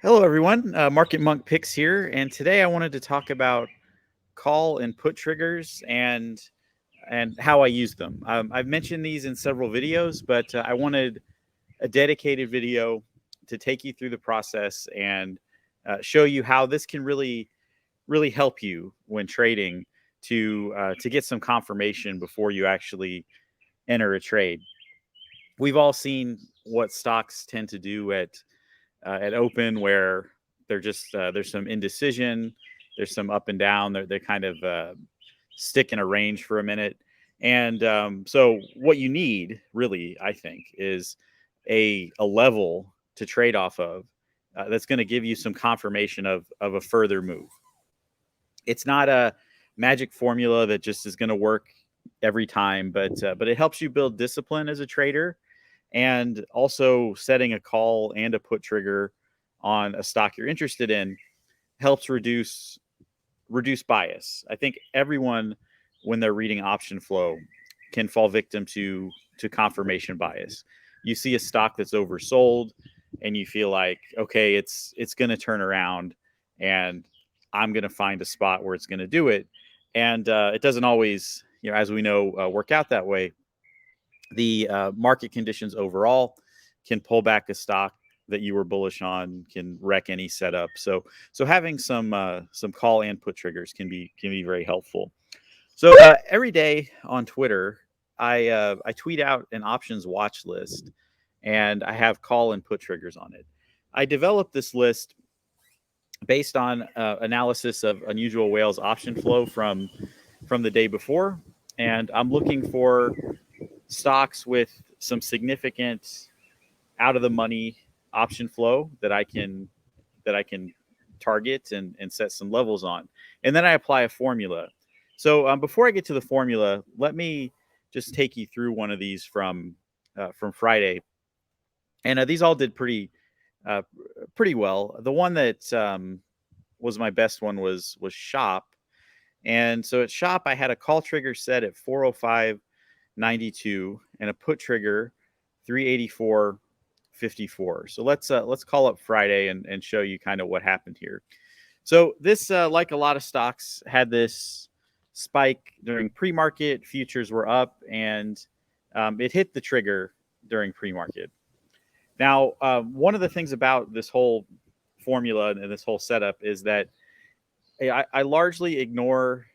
Hello, everyone. Market Monk Picks here, and today I wanted to talk about call and put triggers and how I use them. I've mentioned these in several videos, but I wanted a dedicated video to take you through the process and show you how this can really help you when trading to get some confirmation before you actually enter a trade. We've all seen what stocks tend to do at open, where they're just there's some indecision, there's some up and down. They're kind of stick in a range for a minute, and so what you need really, I think, is a level to trade off of that's going to give you some confirmation of a further move. It's not a magic formula that just is going to work every time, but it helps you build discipline as a trader, and also setting a call and a put trigger on a stock you're interested in helps reduce bias. I think everyone, when they're reading option flow, can fall victim to confirmation bias. You see a stock that's oversold and you feel like, okay, it's going to turn around and I'm going to find a spot where it's going to do it. And it doesn't always, as we know, work out that way. The market conditions overall can pull back a stock that you were bullish on, can wreck any setup. So having some call and put triggers can be very helpful. So every day on Twitter, I tweet out an options watch list, and I have call and put triggers on it. I developed this list based on analysis of unusual whales option flow from the day before, and I'm looking for stocks with some significant out of the money option flow that I can target and set some levels on, and then I apply a formula. So before I get to the formula, let me just take you through one of these from Friday, and these all did uh, pretty well. The one that was my best one was shop, and so at shop I had a call trigger set at 405.92 and a put trigger 384.54. So let's call up Friday and show you kind of what happened here. So this, like a lot of stocks, had this spike during pre-market. Futures were up, and it hit the trigger during pre-market. Now, one of the things about this whole formula and this whole setup is that I largely ignore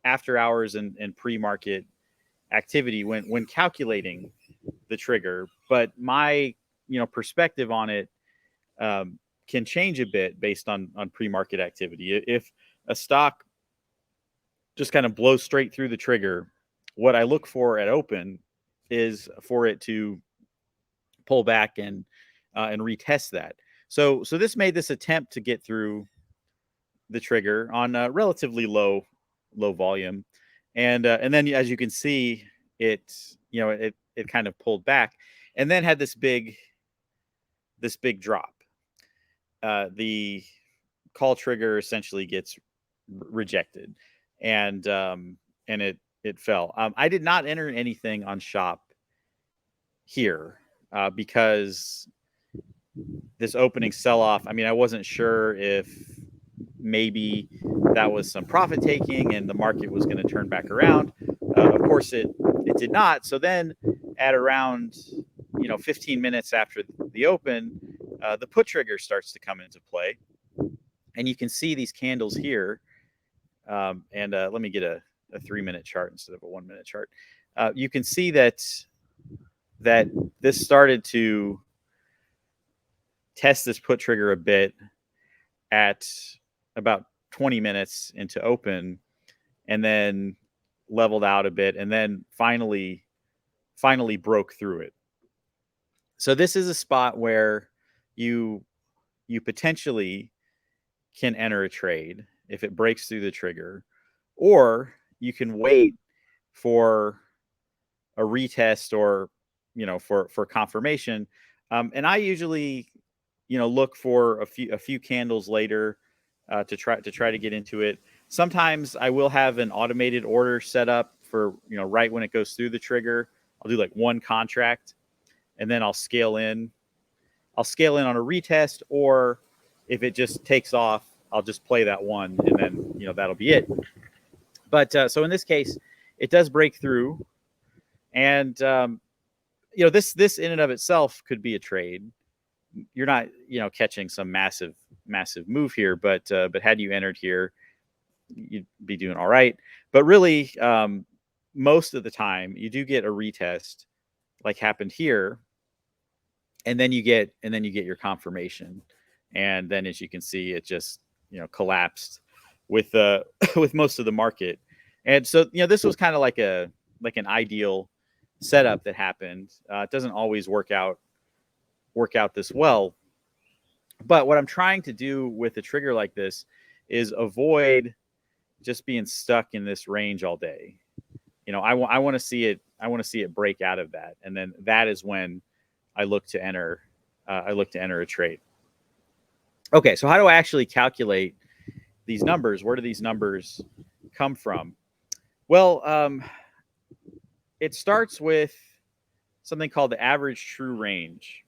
after hours and pre-market activity when calculating the trigger, but my perspective on it can change a bit based on pre-market activity. If a stock just kind of blows straight through the trigger, what I look for at open is for it to pull back and retest that. So this made this attempt to get through the trigger on a relatively low volume, and then as you can see, it kind of pulled back, and then had this big drop. The call trigger essentially gets rejected, and it fell. I did not enter anything on shop here because this opening sell off. I mean, I wasn't sure if maybe that was some profit taking and the market was going to turn back around. Of course, it did not. So then, at around 15 minutes after the open, the put trigger starts to come into play, and you can see these candles here. And let me get a 3-minute chart instead of a 1-minute chart. You can see that this started to test this put trigger a bit at about 20 minutes into open, and then leveled out a bit, and then finally broke through it. So this is a spot where you potentially can enter a trade if it breaks through the trigger, or you can wait for a retest, or for confirmation. And I usually look for a few candles later to try to get into it. Sometimes I will have an automated order set up for right when it goes through the trigger. I'll do like one contract, and then I'll scale in on a retest, or if it just takes off, I'll just play that one, and then that'll be it. But so in this case, it does break through, and this in and of itself could be a trade. You're not catching some massive move here, but had you entered here, you'd be doing all right. But really, most of the time, you do get a retest, like happened here, and then you get your confirmation, and then as you can see, it just collapsed with with most of the market. And so this was kind of like an ideal setup that happened. It doesn't always work out this well, but what I'm trying to do with a trigger like this is avoid just being stuck in this range all day. I want to see it. I want to see it break out of that, and then that is when I look to enter. A trade. Okay, so how do I actually calculate these numbers? Where do these numbers come from? Well, it starts with something called the average true range,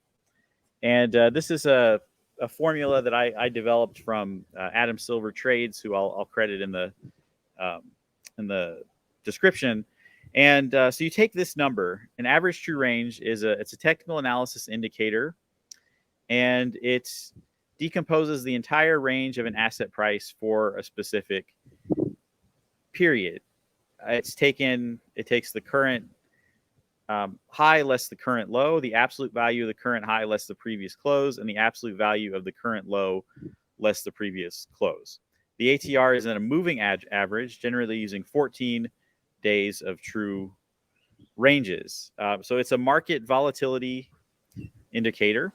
and this is a formula that I developed from Adam Silver Trades, who I'll credit in the description. And so you take this number. An average true range is it's a technical analysis indicator, and it decomposes the entire range of an asset price for a specific period. It takes the current high less the current low, the absolute value of the current high less the previous close, and the absolute value of the current low less the previous close. The ATR is in a moving average, generally using 14 days of true ranges. So it's a market volatility indicator,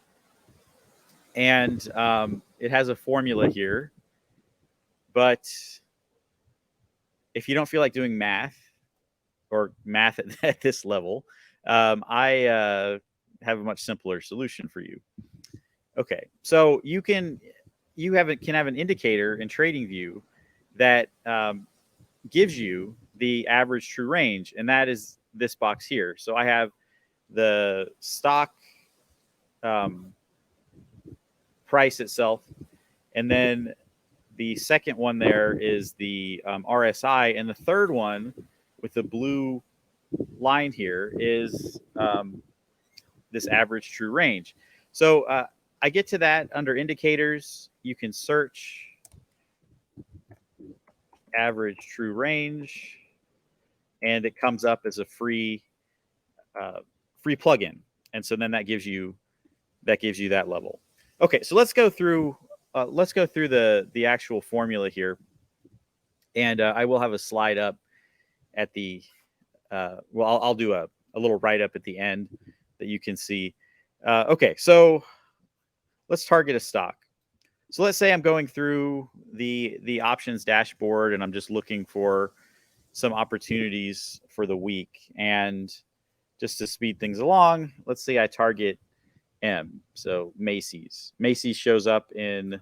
and it has a formula here. But if you don't feel like doing math at this level, I have a much simpler solution for you. Okay, so you can have an indicator in TradingView that gives you the average true range, and that is this box here. So I have the stock price itself, and then the second one there is the RSI, and the third one with the blue line here is this average true range. So I get to that under indicators. You can search average true range, and it comes up as a free plugin, and so then that gives you that level. Okay, so let's go through the actual formula here, and I will have a slide up at the I'll do a little write up at the end that you can see. Okay, so let's target a stock. So let's say I'm going through the options dashboard, and I'm just looking for some opportunities for the week. And just to speed things along, let's say I target M. So Macy's. Macy's shows up in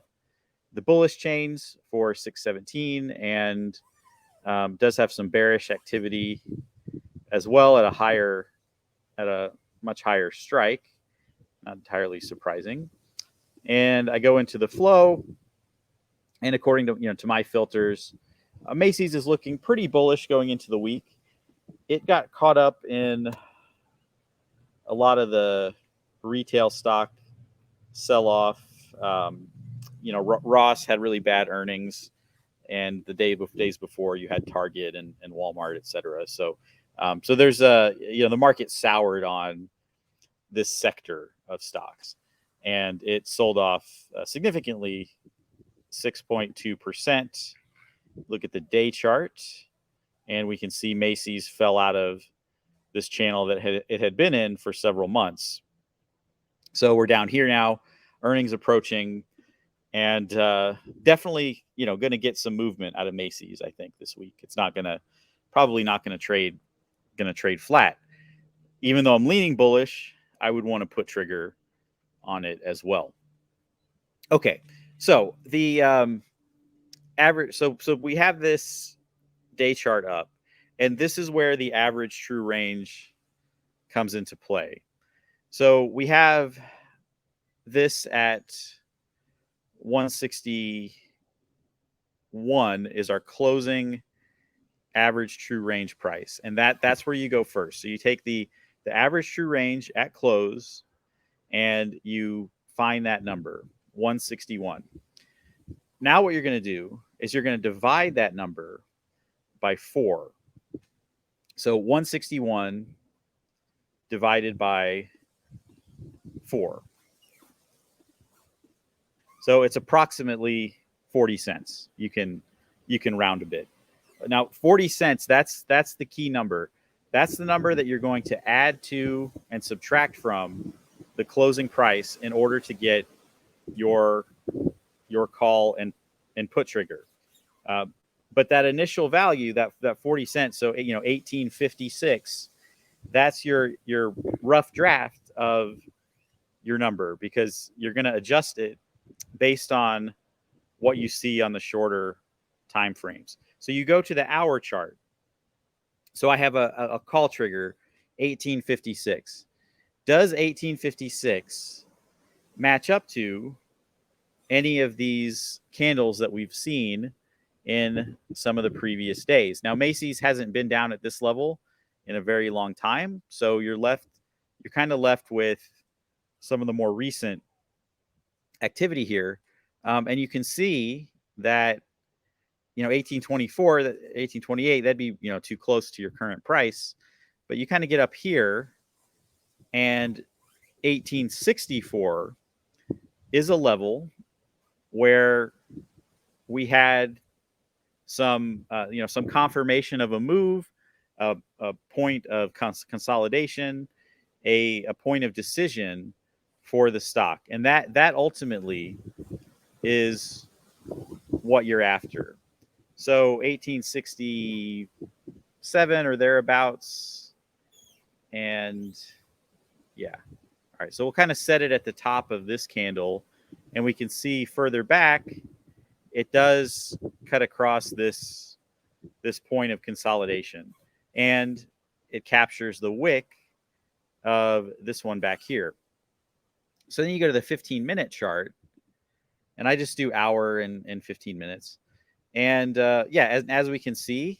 the bullish chains for 617, and does have some bearish activity as well at a much higher strike. Not entirely surprising. And I go into the flow, and according to to my filters, Macy's is looking pretty bullish going into the week. It got caught up in a lot of the retail stock sell-off. Ross had really bad earnings, and the days before you had Target and Walmart, et cetera. So there's the market soured on this sector of stocks, and it sold off significantly, 6.2%. Look at the day chart, and we can see Macy's fell out of this channel that it had been in for several months. So we're down here now, earnings approaching, and definitely going to get some movement out of Macy's. I think this week it's probably not going to trade flat. Even though I'm leaning bullish, I would want to put trigger on it as well. Okay, so the average. So we have this day chart up, and this is where the average true range comes into play. So we have this at 161 is our closing average true range price, and that's where you go first. So you take the average true range at close, and you find that number 161. Now what you're going to do is you're going to divide that number by 4. So 161 divided by 4. So it's approximately 40 cents. You can round a bit. Now 40 cents, that's the key number. That's the number that you're going to add to and subtract from the closing price in order to get your call and put trigger. But that initial value, that 40 cents, so 1856, that's your rough draft of your number, because you're going to adjust it based on what you see on the shorter time frames. So you go to the hour chart. So I have a call trigger 1856. Does 1856 match up to any of these candles that we've seen in some of the previous days? Now, Macy's hasn't been down at this level in a very long time, so you're kind of left with some of the more recent activity here, and you can see that 1824, 1828, that'd be too close to your current price, but you kind of get up here, and 1864 is a level where we had some confirmation of a move, a point of consolidation, a point of decision for the stock, and that ultimately is what you're after. So 1867 or thereabouts, and yeah. All right, so we'll kind of set it at the top of this candle, and we can see further back, it does cut across this point of consolidation, and it captures the wick of this one back here. So then you go to the 15-minute chart, and I just do hour and 15 minutes. And as we can see,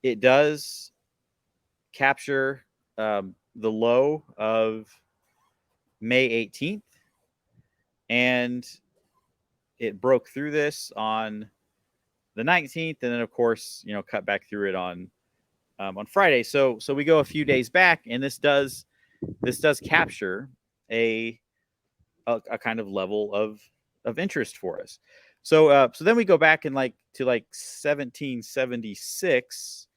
it does capture the low of May 18th, and it broke through this on the 19th, and then of course cut back through it on Friday. So we go a few days back, and this does capture a kind of level of interest for us. So then we go back and to 1776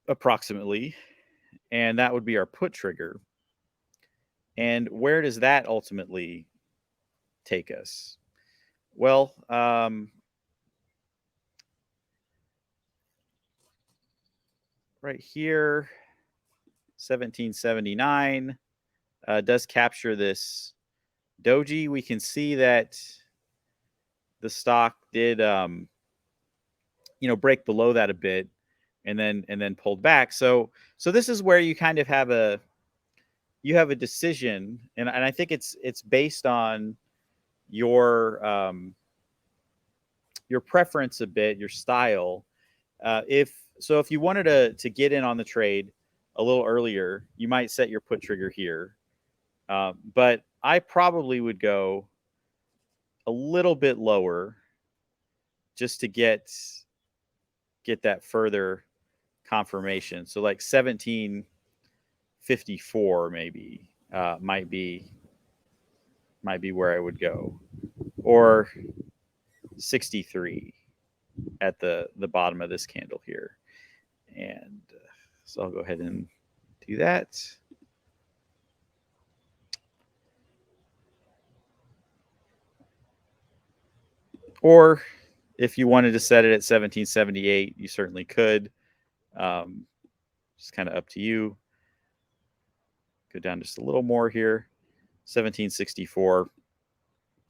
approximately, and that would be our put trigger. And where does that ultimately take us? Well, right here, 1779 does capture this doji. We can see that the stock did break below that a bit, and then pulled back. So this is where you kind of have a decision, and I think it's based on your preference a bit, your style. If you wanted to get in on the trade a little earlier, you might set your put trigger here. But I probably would go a little bit lower just to get that further confirmation. So 1754 maybe might be where I would go, or 63 at the bottom of this candle here. And so I'll go ahead and do that. Or if you wanted to set it at 1778, you certainly could. Just kind of up to you. Go down just a little more here. 1764.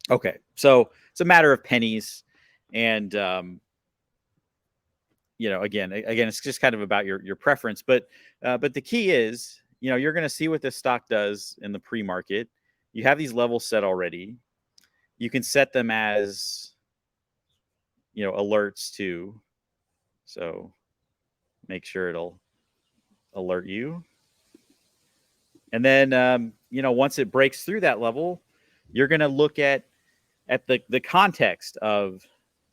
Okay, so it's a matter of pennies, and again, it's just kind of about your preference. But the key is, you're going to see what this stock does in the pre-market. You have these levels set already. You can set them as, alerts too. So make sure it'll alert you. And then, once it breaks through that level, you're going to look at the context of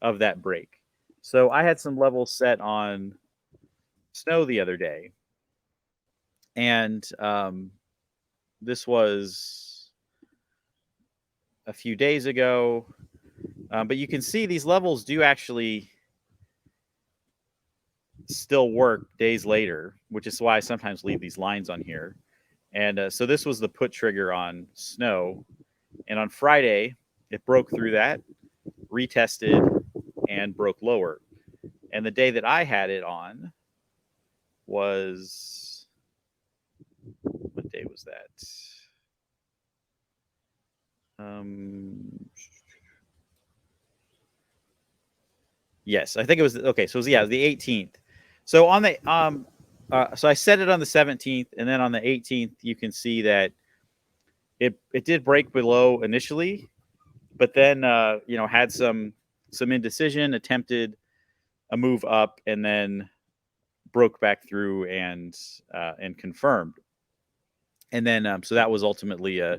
that break. So I had some levels set on snow the other day, and this was a few days ago. But you can see these levels do actually still work days later, which is why I sometimes leave these lines on here. And so this was the put trigger on snow. And on Friday, it broke through that, retested, and broke lower. And the day that I had it on was, what day was that? Yes, I think it was okay. So it was, it was the 18th. So on the so I set it on the 17th, and then on the 18th, you can see that it did break below initially, but then had some indecision, attempted a move up, and then broke back through and confirmed. And then so that was ultimately a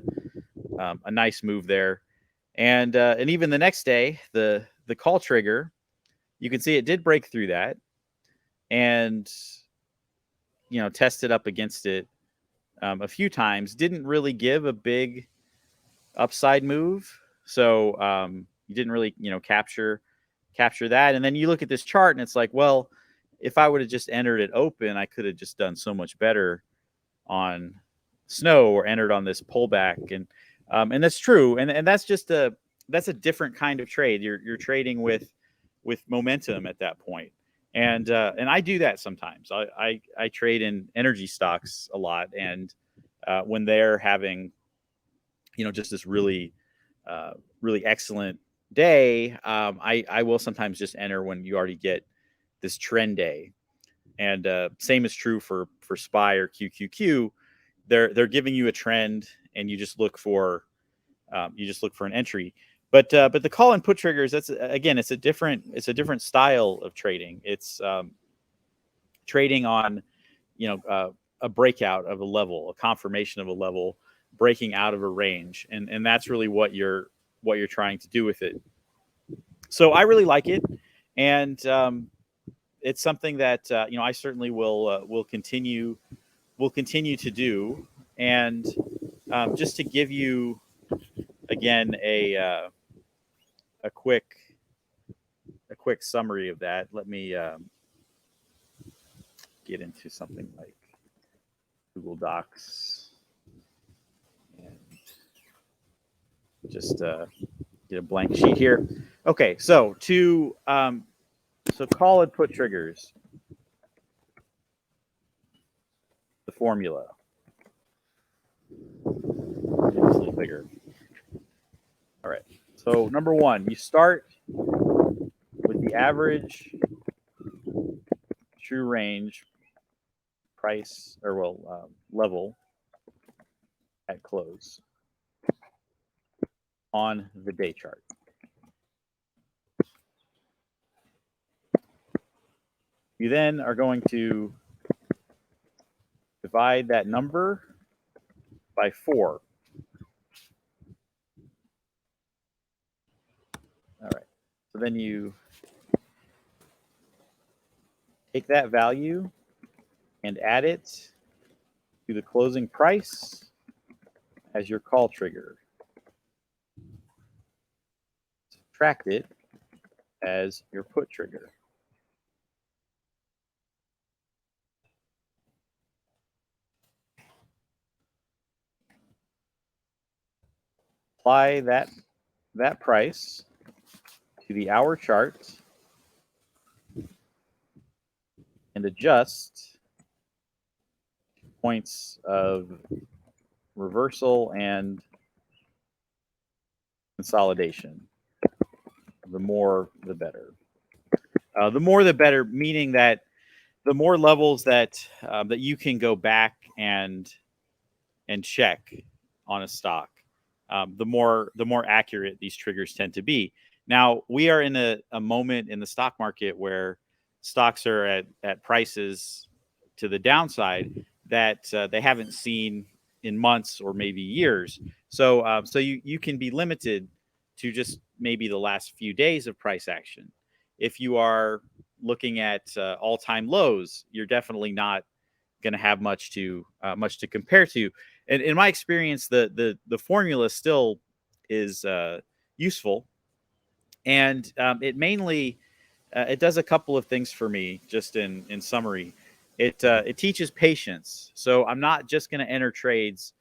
nice move there. And even the next day, the call trigger, you can see it did break through that, and tested up against it a few times. Didn't really give a big upside move, so you didn't really capture that. And then you look at this chart, and it's like, well, if I would have just entered it open, I could have just done so much better on snow, or entered on this pullback. And that's true. And that's just a different kind of trade. You're trading with momentum at that point. And I do that sometimes. I trade in energy stocks a lot, and when they're having just this really really excellent day, I will sometimes just enter when you already get this trend day. And same is true for SPY or QQQ. They're giving you a trend, and you just look for an entry. But the call and put triggers, that's again, it's a different style of trading. It's trading on a breakout of a level, a confirmation of a level, breaking out of a range, and that's really what you're trying to do with it. So I really like it, and it's something that I certainly will continue to do. And just to give you again a quick summary of that, let me get into something like Google Docs and just get a blank sheet here. Okay, so so call and put triggers, the formula. It's a little bigger. All right. So number one, you start with the average true range price, or level at close on the day chart. You then are going to divide that number by 4. All right. So then you take that value and add it to the closing price as your call trigger. Subtract it as your put trigger. Apply that price to the hour chart and adjust points of reversal and consolidation. The more, the better. The more, the better, meaning that the more levels that you can go back and check on a stock. the more accurate these triggers tend to be. Now we are in a moment in the stock market where stocks are at prices to the downside that they haven't seen in months or maybe years. So you can be limited to just maybe the last few days of price action. If you are looking at all-time lows, you're definitely not going to have much to compare to. And in my experience, the formula still is useful, and it does a couple of things for me. Just in summary, it teaches patience. So I'm not just going to enter trades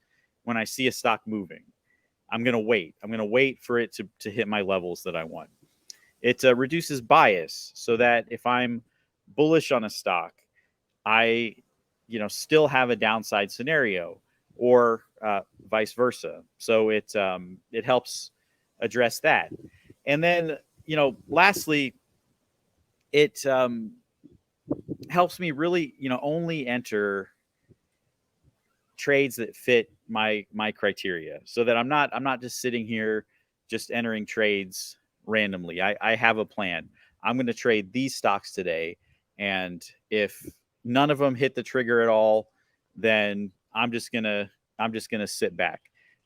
when I see a stock moving. I'm going to wait. I'm going to wait for it to hit my levels that I want. It reduces bias, so that if I'm bullish on a stock, I still have a downside scenario, or vice versa. So it helps address that. And then lastly, it helps me really only enter trades that fit my criteria, so that I'm not just sitting here just entering trades randomly. I have a plan. I'm going to trade these stocks today, and if none of them hit the trigger at all, then I'm just gonna sit back.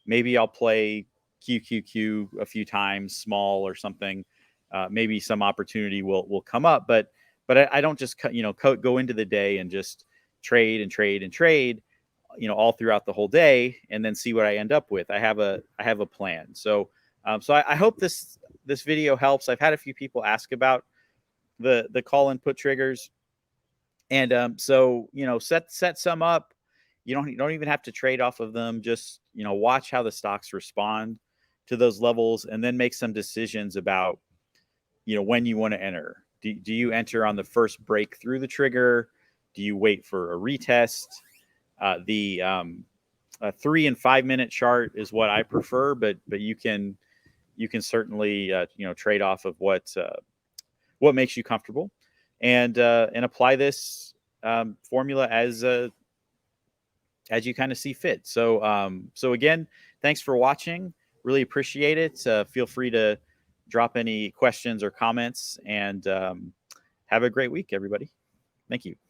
Maybe I'll play QQQ a few times, small or something. Maybe some opportunity will come up, but I don't just go into the day and just trade and trade and trade, all throughout the whole day, and then see what I end up with. I have a plan. So I hope this video helps. I've had a few people ask about the call and put triggers, and so set some up. You don't even have to trade off of them. Just watch how the stocks respond to those levels, and then make some decisions about when you want to enter. Do you enter on the first break through the trigger? Do you wait for a retest? The 3 and 5 minute chart is what I prefer, but you can certainly trade off of what makes you comfortable, and apply this formula as you kind of see fit. So again, thanks for watching. Really appreciate it. Feel free to drop any questions or comments, and have a great week, everybody. Thank you.